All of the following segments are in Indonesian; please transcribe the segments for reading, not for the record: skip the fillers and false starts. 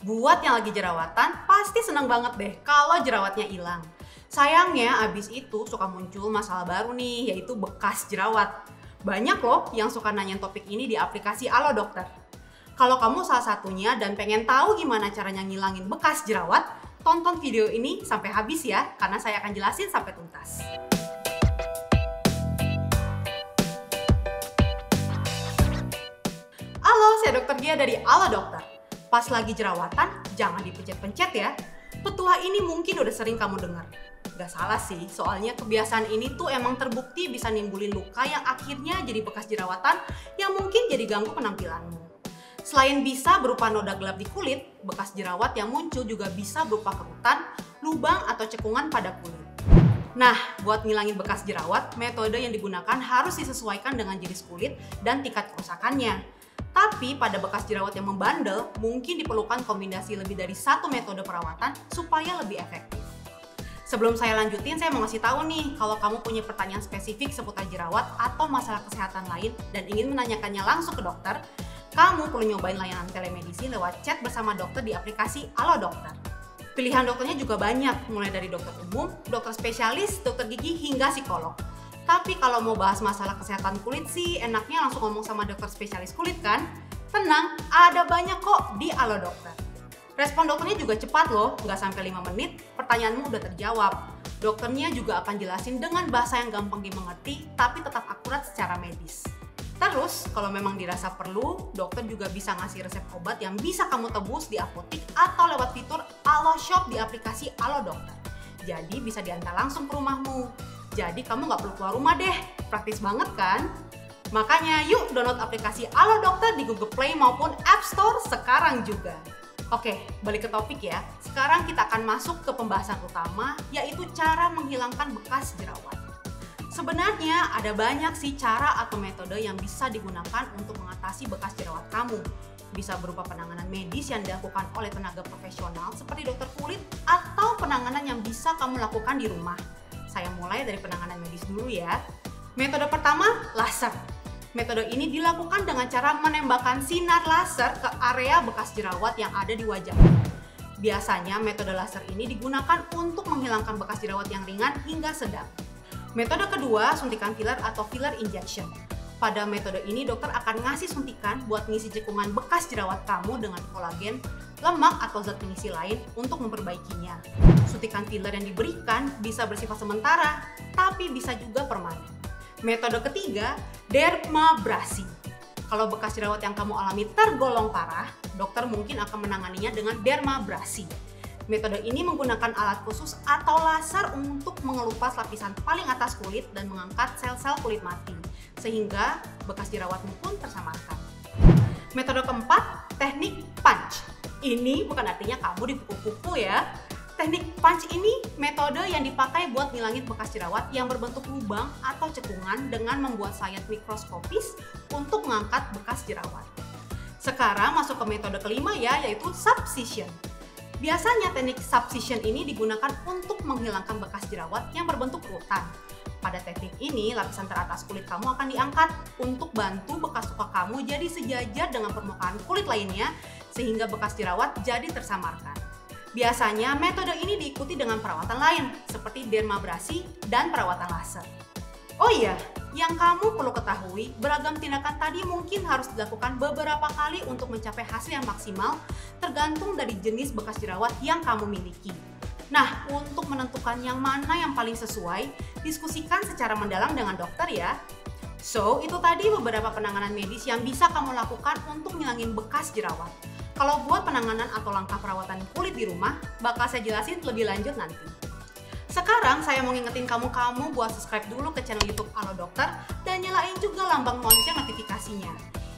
Buat yang lagi jerawatan, pasti seneng banget deh kalau jerawatnya hilang. Sayangnya abis itu suka muncul masalah baru nih, yaitu bekas jerawat. Banyak loh yang suka nanyain topik ini di aplikasi Alo Dokter. Kalau kamu salah satunya dan pengen tahu gimana caranya ngilangin bekas jerawat, tonton video ini sampai habis ya, karena saya akan jelasin sampai tuntas. Halo, saya Dokter Gia dari Alo Dokter. Pas lagi jerawatan, jangan dipencet-pencet ya. Petua ini mungkin udah sering kamu dengar. Gak salah sih, soalnya kebiasaan ini tuh emang terbukti bisa nimbulin luka yang akhirnya jadi bekas jerawatan yang mungkin jadi ganggu penampilanmu. Selain bisa berupa noda gelap di kulit, bekas jerawat yang muncul juga bisa berupa kerutan, lubang, atau cekungan pada kulit. Nah, buat ngilangin bekas jerawat, metode yang digunakan harus disesuaikan dengan jenis kulit dan tingkat kerusakannya. Tapi pada bekas jerawat yang membandel, mungkin diperlukan kombinasi lebih dari satu metode perawatan supaya lebih efektif. Sebelum saya lanjutin, saya mau ngasih tahu nih, kalau kamu punya pertanyaan spesifik seputar jerawat atau masalah kesehatan lain dan ingin menanyakannya langsung ke dokter, kamu perlu nyobain layanan telemedicine lewat chat bersama dokter di aplikasi Alo Dokter. Pilihan dokternya juga banyak, mulai dari dokter umum, dokter spesialis, dokter gigi, hingga psikolog. Tapi kalau mau bahas masalah kesehatan kulit sih, enaknya langsung ngomong sama dokter spesialis kulit kan? Tenang, ada banyak kok di Alo Dokter. Respon dokternya juga cepat loh, nggak sampai 5 menit, pertanyaanmu udah terjawab. Dokternya juga akan jelasin dengan bahasa yang gampang dimengerti, tapi tetap akurat secara medis. Terus, kalau memang dirasa perlu, dokter juga bisa ngasih resep obat yang bisa kamu tebus di apotik atau lewat fitur Alo Shop di aplikasi Alo Dokter. Jadi bisa diantar langsung ke rumahmu. Jadi kamu nggak perlu keluar rumah deh, praktis banget kan? Makanya yuk download aplikasi Alo Dokter di Google Play maupun App Store sekarang juga. Oke, balik ke topik ya. Sekarang kita akan masuk ke pembahasan utama, yaitu cara menghilangkan bekas jerawat. Sebenarnya ada banyak sih cara atau metode yang bisa digunakan untuk mengatasi bekas jerawat kamu. Bisa berupa penanganan medis yang dilakukan oleh tenaga profesional seperti dokter kulit atau penanganan yang bisa kamu lakukan di rumah. Saya mulai dari penanganan medis dulu ya. Metode pertama, laser. Metode ini dilakukan dengan cara menembakkan sinar laser ke area bekas jerawat yang ada di wajah. Biasanya metode laser ini digunakan untuk menghilangkan bekas jerawat yang ringan hingga sedang. Metode kedua, suntikan filler atau filler injection. Pada metode ini dokter akan ngasih suntikan buat ngisi cekungan bekas jerawat kamu dengan kolagen, lemak, atau zat pengisi lain untuk memperbaikinya. Suntikan filler yang diberikan bisa bersifat sementara, tapi bisa juga permanen. Metode ketiga, dermabrasi. Kalau bekas jerawat yang kamu alami tergolong parah, dokter mungkin akan menanganinya dengan dermabrasi. Metode ini menggunakan alat khusus atau laser untuk mengelupas lapisan paling atas kulit dan mengangkat sel-sel kulit mati, sehingga bekas jerawatmu pun tersamarkan. Metode keempat, teknik punch. Ini bukan artinya kamu dipukul-pukul ya. Teknik punch ini metode yang dipakai buat ngilangin bekas jerawat yang berbentuk lubang atau cekungan dengan membuat sayat mikroskopis untuk mengangkat bekas jerawat. Sekarang masuk ke metode kelima ya, yaitu subcision. Biasanya teknik subcision ini digunakan untuk menghilangkan bekas jerawat yang berbentuk kerutan. Pada teknik ini, lapisan teratas kulit kamu akan diangkat untuk bantu bekas luka kamu jadi sejajar dengan permukaan kulit lainnya sehingga bekas jerawat jadi tersamarkan. Biasanya metode ini diikuti dengan perawatan lain seperti dermabrasi dan perawatan laser. Oh iya, yang kamu perlu ketahui, beragam tindakan tadi mungkin harus dilakukan beberapa kali untuk mencapai hasil yang maksimal tergantung dari jenis bekas jerawat yang kamu miliki. Nah, untuk menentukan yang mana yang paling sesuai, diskusikan secara mendalam dengan dokter ya. So, itu tadi beberapa penanganan medis yang bisa kamu lakukan untuk ngilangin bekas jerawat. Kalau buat penanganan atau langkah perawatan kulit di rumah, bakal saya jelasin lebih lanjut nanti. Sekarang saya mau ngingetin kamu buat subscribe dulu ke channel YouTube Alo Dokter dan nyalain juga lambang lonceng notifikasinya.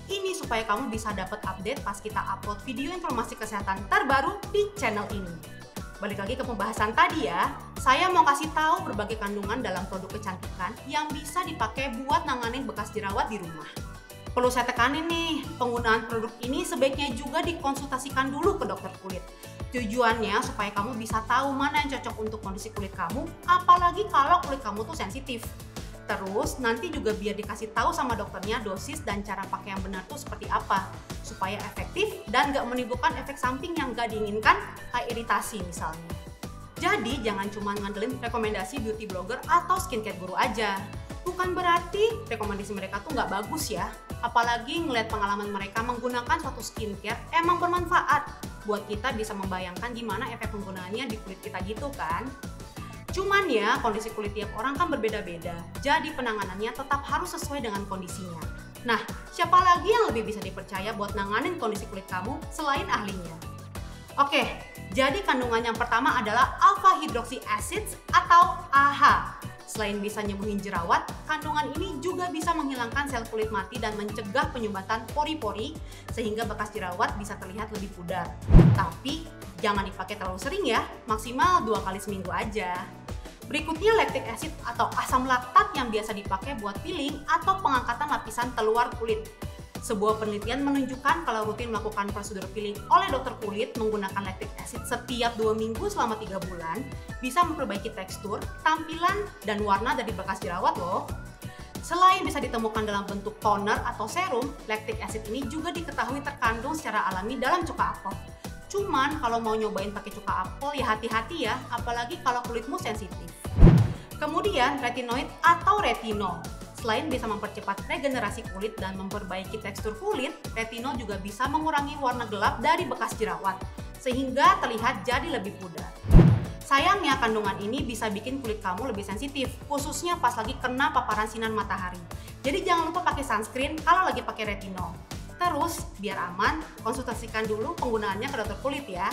Ini supaya kamu bisa dapat update pas kita upload video informasi kesehatan terbaru di channel ini. Balik lagi ke pembahasan tadi ya, saya mau kasih tahu berbagai kandungan dalam produk kecantikan yang bisa dipakai buat nanganin bekas jerawat di rumah. Perlu saya tekanin nih, penggunaan produk ini sebaiknya juga dikonsultasikan dulu ke dokter kulit. Tujuannya supaya kamu bisa tahu mana yang cocok untuk kondisi kulit kamu, apalagi kalau kulit kamu tuh sensitif. Terus nanti juga biar dikasih tahu sama dokternya dosis dan cara pakai yang benar tuh seperti apa supaya efektif dan gak menimbulkan efek samping yang gak diinginkan kayak iritasi misalnya. Jadi jangan cuma ngandelin rekomendasi beauty blogger atau skincare guru aja. Bukan berarti rekomendasi mereka tuh gak bagus ya. Apalagi ngeliat pengalaman mereka menggunakan suatu skincare emang bermanfaat buat kita bisa membayangkan gimana efek penggunaannya di kulit kita gitu kan. Cuman ya, kondisi kulit tiap orang kan berbeda-beda, jadi penanganannya tetap harus sesuai dengan kondisinya. Nah, siapa lagi yang lebih bisa dipercaya buat nanganin kondisi kulit kamu selain ahlinya? Oke, jadi kandungan yang pertama adalah alpha hydroxy acids atau AHA. Selain bisa nyembuhin jerawat, kandungan ini juga bisa menghilangkan sel kulit mati dan mencegah penyumbatan pori-pori sehingga bekas jerawat bisa terlihat lebih pudar. Tapi jangan dipakai terlalu sering ya, maksimal 2 kali seminggu aja. Berikutnya lactic acid atau asam laktat yang biasa dipakai buat peeling atau pengangkatan lapisan terluar kulit. Sebuah penelitian menunjukkan kalau rutin melakukan prosedur peeling oleh dokter kulit menggunakan lactic acid setiap 2 minggu selama 3 bulan bisa memperbaiki tekstur, tampilan, dan warna dari bekas jerawat loh. Selain bisa ditemukan dalam bentuk toner atau serum, lactic acid ini juga diketahui terkandung secara alami dalam cuka apel. Cuman kalau mau nyobain pakai cuka apel ya hati-hati ya, apalagi kalau kulitmu sensitif. Kemudian retinoid atau retinol. Selain bisa mempercepat regenerasi kulit dan memperbaiki tekstur kulit, retinol juga bisa mengurangi warna gelap dari bekas jerawat, sehingga terlihat jadi lebih pudar. Sayangnya kandungan ini bisa bikin kulit kamu lebih sensitif, khususnya pas lagi kena paparan sinar matahari. Jadi jangan lupa pakai sunscreen kalau lagi pakai retinol. Terus, biar aman, konsultasikan dulu penggunaannya ke dokter kulit ya.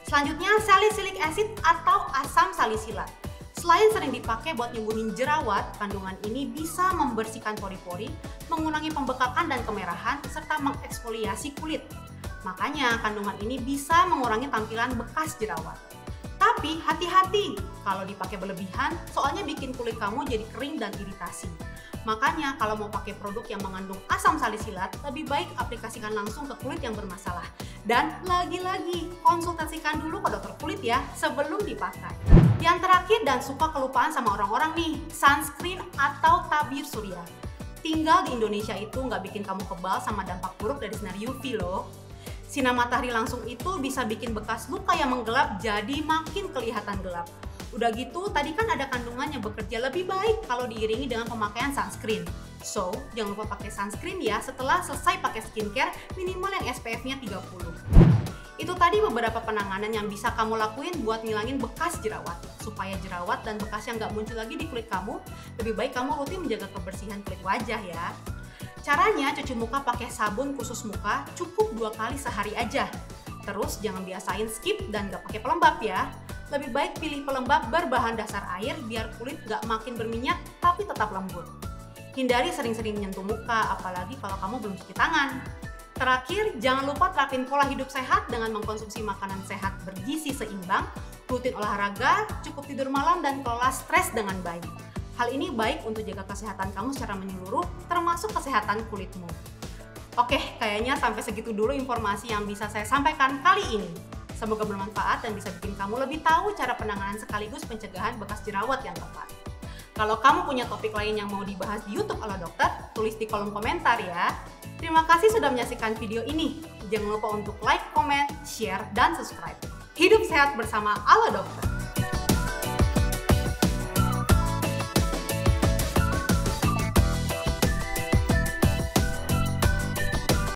Selanjutnya, salicylic acid atau asam salisilat. Selain sering dipakai buat nyembuhin jerawat, kandungan ini bisa membersihkan pori-pori, mengurangi pembekakan dan kemerahan, serta mengeksfoliasi kulit. Makanya, kandungan ini bisa mengurangi tampilan bekas jerawat. Tapi hati-hati kalau dipakai berlebihan, soalnya bikin kulit kamu jadi kering dan iritasi. Makanya kalau mau pakai produk yang mengandung asam salisilat, lebih baik aplikasikan langsung ke kulit yang bermasalah. Dan lagi-lagi, konsultasikan dulu ke dokter kulit ya sebelum dipakai. Yang terakhir dan suka kelupaan sama orang-orang nih, sunscreen atau tabir surya. Tinggal di Indonesia itu nggak bikin kamu kebal sama dampak buruk dari sinar UV loh. Sinar matahari langsung itu bisa bikin bekas luka yang menggelap jadi makin kelihatan gelap. Udah gitu, tadi kan ada kandungan yang bekerja lebih baik kalau diiringi dengan pemakaian sunscreen. So, jangan lupa pakai sunscreen ya setelah selesai pakai skincare minimal yang SPF-nya 30. Itu tadi beberapa penanganan yang bisa kamu lakuin buat ngilangin bekas jerawat. Supaya jerawat dan bekas yang nggak muncul lagi di kulit kamu, lebih baik kamu rutin menjaga kebersihan kulit wajah ya. Caranya cuci muka pakai sabun khusus muka cukup 2 kali sehari aja. Terus jangan biasain skip dan nggak pakai pelembab ya. Lebih baik pilih pelembab berbahan dasar air biar kulit nggak makin berminyak tapi tetap lembut. Hindari sering-sering menyentuh muka, apalagi kalau kamu belum cuci tangan. Terakhir, jangan lupa terapin pola hidup sehat dengan mengkonsumsi makanan sehat bergizi seimbang, rutin olahraga, cukup tidur malam, dan kelola stres dengan baik. Hal ini baik untuk jaga kesehatan kamu secara menyeluruh, termasuk kesehatan kulitmu. Oke, kayaknya sampai segitu dulu informasi yang bisa saya sampaikan kali ini. Semoga bermanfaat dan bisa bikin kamu lebih tahu cara penanganan sekaligus pencegahan bekas jerawat yang tepat. Kalau kamu punya topik lain yang mau dibahas di YouTube Ala Dokter, tulis di kolom komentar ya. Terima kasih sudah menyaksikan video ini. Jangan lupa untuk like, comment, share, dan subscribe. Hidup sehat bersama Ala Dokter.